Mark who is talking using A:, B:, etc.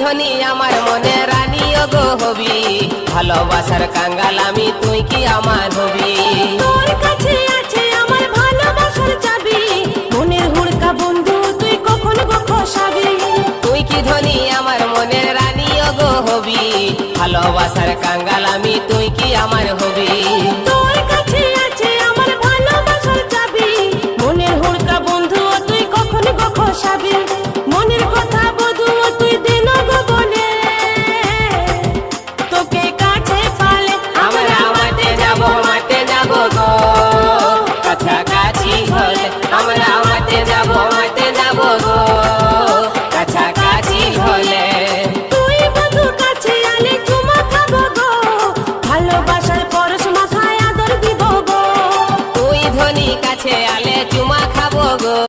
A: ধনী আমার মনে রানী গো হবি, ভালোবাসার কাঙ্গাল আমি তুই কি আমার হবি।
B: তোর কাছে আছে আমার ভালোবাসার চাবি, মনের হুড়কা বন্ধু তুই কখন গো খসাবি।
A: তুই কি ধনী আমার মনের রানী গো হবি, ভালোবাসার কাঙ্গাল আমি তুই কি আমার হবি।
B: তোর কাছে আছে আমার ভালোবাসার চাবি, মনের হুড়কা বন্ধু তুই কখন গো খসাবি। মনের কথা বধু তুই দিন গো বলে, তোকে কাছে পালে
A: আমরা মাঠে যাব গো, কাছাকাছি হলে আমরা মাঠে যাব